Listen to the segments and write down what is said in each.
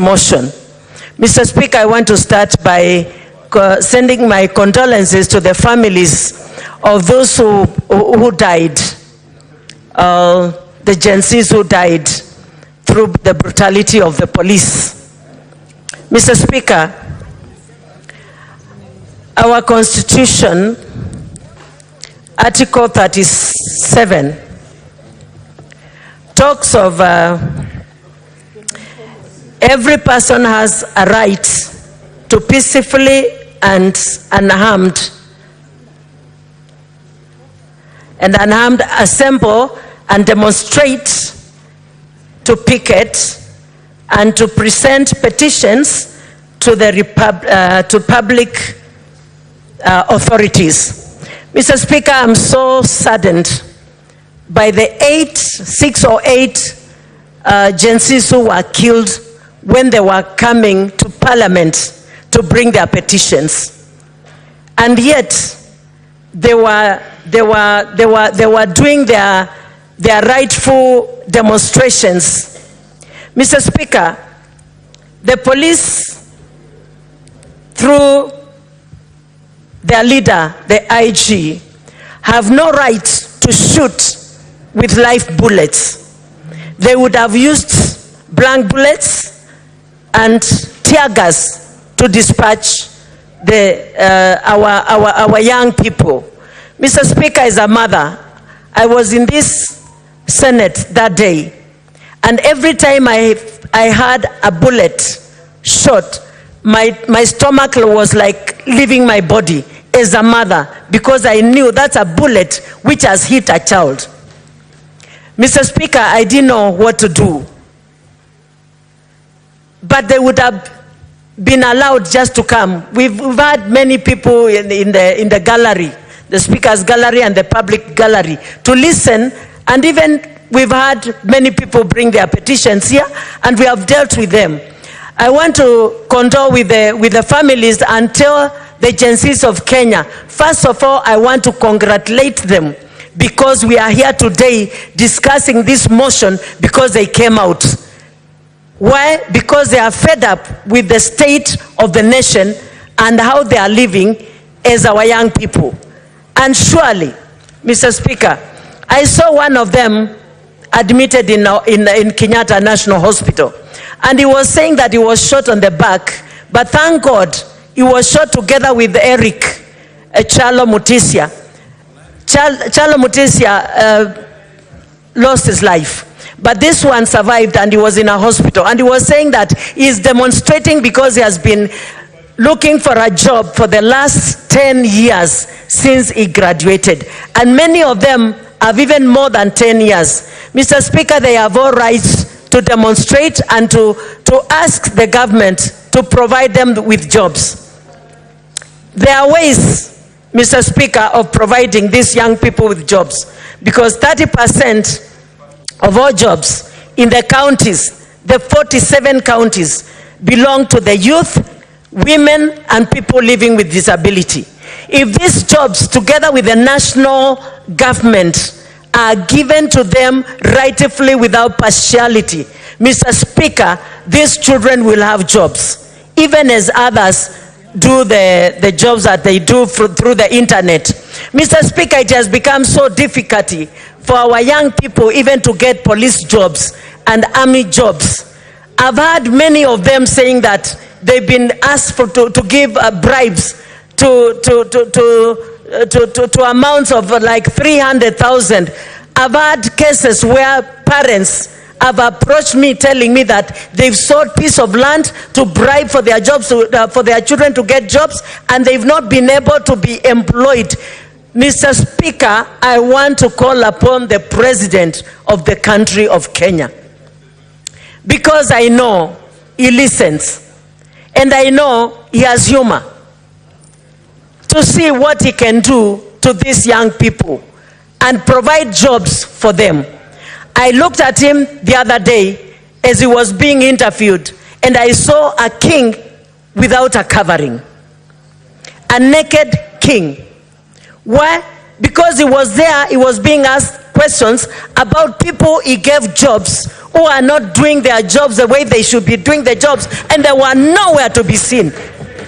motion. Mr. Speaker, I want to start by sending my condolences to the families of those who died, the Gen Zs who died through the brutality of the police. Mr. Speaker, our Constitution, Article 37, talks of every person has a right to peacefully and unharmed assemble and demonstrate, to picket, and to present petitions to the public authorities. Mr. Speaker, I'm so saddened by the 6 or 8 Gen Zs who were killed when they were coming to Parliament to bring their petitions, and yet they were doing their rightful demonstrations. Mr. Speaker, the police, through their leader, the IG, have no right to shoot with live bullets. They would have used blank bullets and tear gas to dispatch our young people. Mr. Speaker, as a mother, I was in this Senate that day, and every time I had a bullet shot, my stomach was like leaving my body as a mother, because I knew that's a bullet which has hit a child. Mr. Speaker, I didn't know what to do, but they would have been allowed just to come. We've had many people in the gallery, the Speaker's gallery and the public gallery, to listen, and even we've had many people bring their petitions here, and we have dealt with them. I want to condole with the families and tell the Gen Zs of Kenya, first of all, I want to congratulate them, because we are here today discussing this motion because they came out. Why? Because they are fed up with the state of the nation and how they are living as our young people. And surely, Mr. Speaker, I saw one of them admitted in Kenyatta National Hospital, and he was saying that he was shot on the back, but thank God he was shot together with Eric Chalo Mutisia. Chalo Mutisia lost his life, but this one survived, and he was in a hospital, and he was saying that he's demonstrating because he has been looking for a job for the last 10 years since he graduated, and many of them have even more than 10 years. Mr. Speaker, they have all rights to demonstrate and to ask the government to provide them with jobs. There are ways, Mr. Speaker, of providing these young people with jobs, because 30% of all jobs in the counties, the 47 counties, belong to the youth, women, and people living with disability. If these jobs, together with the national government, are given to them rightfully without partiality, Mr. Speaker, these children will have jobs, even as others do the jobs that they do through the internet. Mr. Speaker, it has become so difficult for our young people even to get police jobs and army jobs. I've heard many of them saying that they've been asked to give bribes to amounts of like 300,000. I've had cases where parents have approached me telling me that they've sold piece of land to bribe for their jobs, for their children to get jobs, and they've not been able to be employed. Mr. Speaker, I want to call upon the President of the country of Kenya, because I know he listens, and I know he has humor, to see what he can do to these young people and provide jobs for them. I looked at him the other day as he was being interviewed, and I saw a king without a covering, a naked king. Why? Because he was there, he was being asked questions about people he gave jobs who are not doing their jobs the way they should be doing their jobs, and they were nowhere to be seen.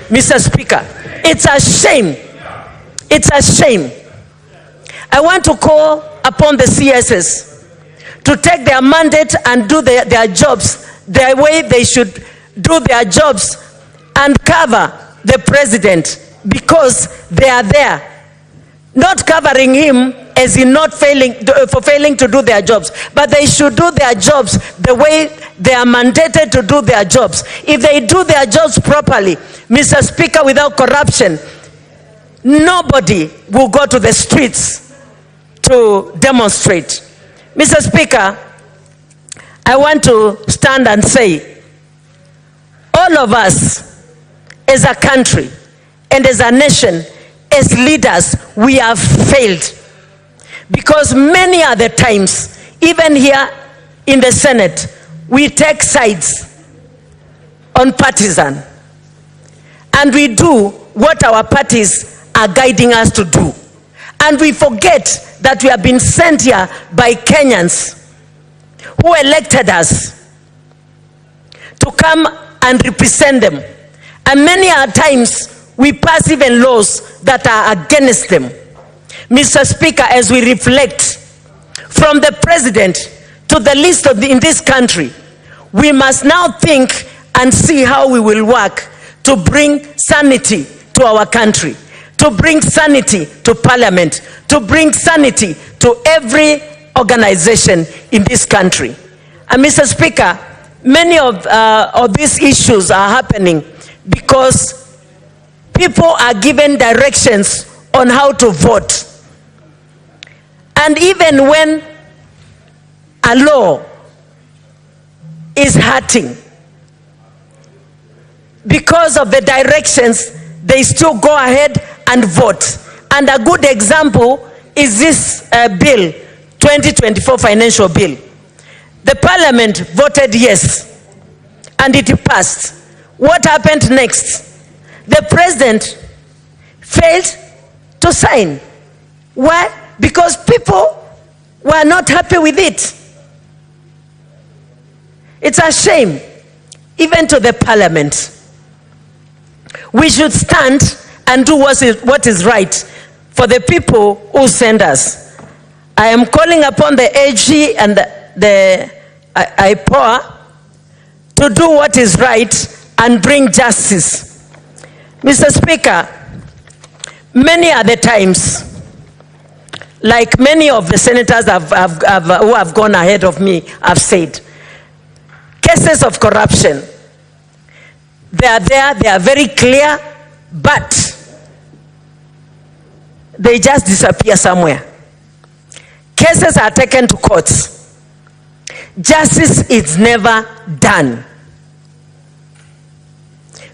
Mr. Speaker, it's a shame. It's a shame. I want to call upon the CSs to take their mandate and do their jobs the way they should do their jobs, and cover the president, because they are there, not covering him as in not failing to do their jobs, but they should do their jobs the way they are mandated to do their jobs. If they do their jobs properly, Mr. Speaker, without corruption, nobody will go to the streets to demonstrate. Mr. Speaker, I want to stand and say, all of us as a country and as a nation, as leaders, we have failed. Because many other times, even here in the Senate, we take sides on partisan. And we do what our parties are guiding us to do. And we forget that we have been sent here by Kenyans who elected us to come and represent them. And many times we pass even laws that are against them. Mr. Speaker, as we reflect from the president to the least in this country, we must now think and see how we will work to bring sanity to our country, to bring sanity to parliament, to bring sanity to every organization in this country. And Mr. Speaker, many of these issues are happening because people are given directions on how to vote. And even when a law is hurting, because of the directions, they still go ahead and vote. And a good example is this bill, 2024 financial bill. The parliament voted yes, and it passed. What happened next? The president failed to sign. Why? Because people were not happy with it. It's a shame, even to the parliament. We should stand and do what is right for the people who send us. I am calling upon the AG and the IPOA to do what is right and bring justice. Mr. Speaker, many are the times, like many of the senators who have gone ahead of me have said, cases of corruption, they are there, they are very clear, but they just disappear somewhere. Cases are taken to courts. Justice is never done.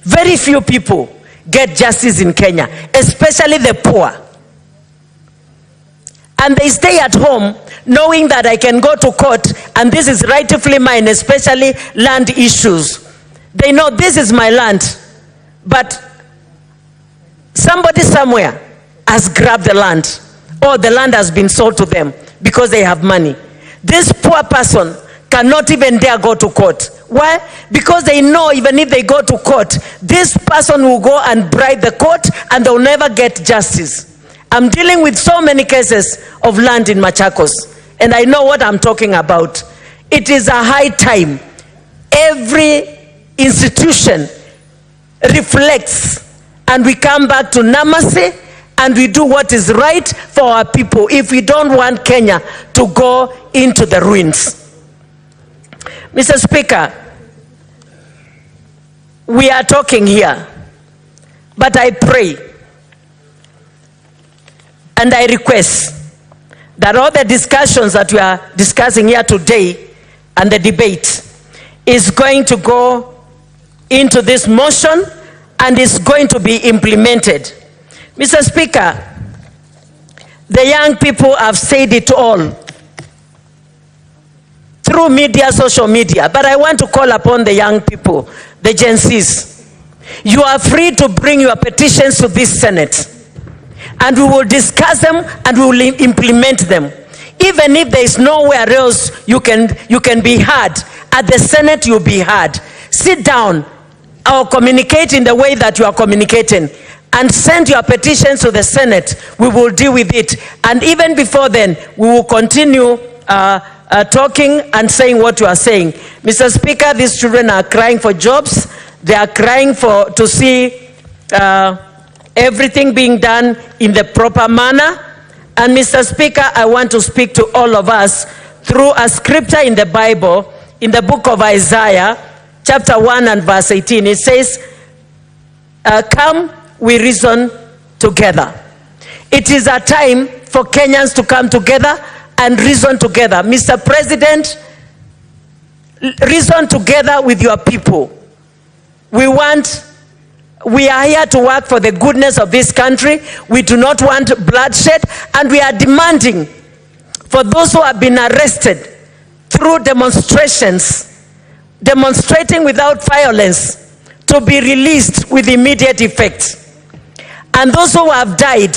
Very few people get justice in Kenya, especially the poor. And they stay at home knowing that I can go to court and this is rightfully mine, especially land issues. They know this is my land, but somebody somewhere has grabbed the land, or the land has been sold to them because they have money. This poor person cannot even dare go to court. Why? Because they know even if they go to court, this person will go and bribe the court and they'll never get justice. I'm dealing with so many cases of land in Machakos, and I know what I'm talking about. It is a high time every institution reflects and we come back to Namasi and we do what is right for our people if we don't want Kenya to go into the ruins. Mr. Speaker, we are talking here, but I pray and I request that all the discussions that we are discussing here today and the debate is going to go into this motion and is going to be implemented. Mr. Speaker, the young people have said it all through media, social media, but I want to call upon the young people, the Gen Zs. You are free to bring your petitions to this Senate, and we will discuss them and we will implement them. Even if there is nowhere else you can be heard, at the Senate you'll be heard. Sit down or communicate in the way that you are communicating, and send your petitions to the Senate. We will deal with it. And even before then, we will continue talking and saying what you are saying. Mr. Speaker, these children are crying for jobs. They are crying to see everything being done in the proper manner. And Mr. Speaker, I want to speak to all of us through a scripture in the Bible, in the book of Isaiah, chapter 1 and verse 18. It says, come, we reason together. It is a time for Kenyans to come together and reason together. Mr. President, reason together with your people. We are here to work for the goodness of this country. We do not want bloodshed, and we are demanding for those who have been arrested through demonstrations, demonstrating without violence, to be released with immediate effect. And those who have died,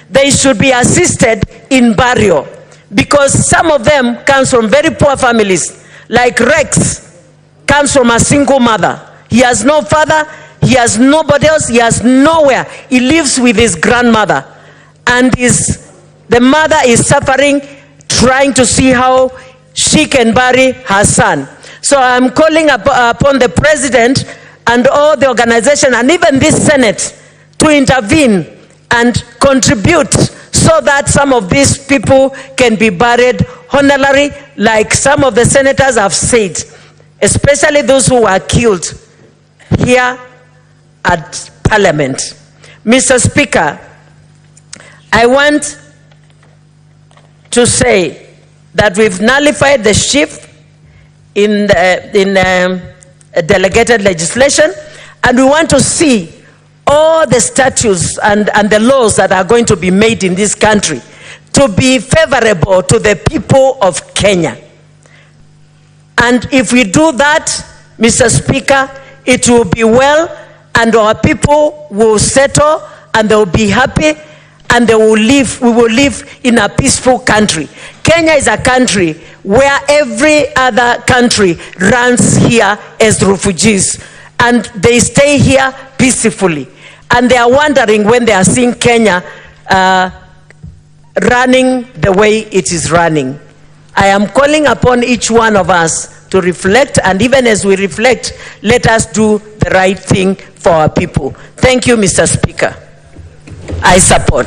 they should be assisted in burial, because some of them comes from very poor families. Like Rex comes from a single mother. He has no father, he has nobody else, he has nowhere. He lives with his grandmother, and the mother is suffering, trying to see how she can bury her son. So I'm calling upon the president and all the organization and even this Senate to intervene and contribute so that some of these people can be buried honorably, like some of the senators have said, especially those who were killed here at Parliament. Mr. Speaker, I want to say that we've nullified the shift in delegated legislation, and we want to see all the statutes and the laws that are going to be made in this country to be favorable to the people of Kenya. And if we do that, Mr. Speaker, it will be well, and our people will settle, and they will be happy, and we will live in a peaceful country. Kenya is a country where every other country runs here as refugees, and they stay here peacefully. And they are wondering when they are seeing Kenya running the way it is running. I am calling upon each one of us to reflect, and even as we reflect, let us do the right thing for our people. Thank you, Mr. Speaker. I support.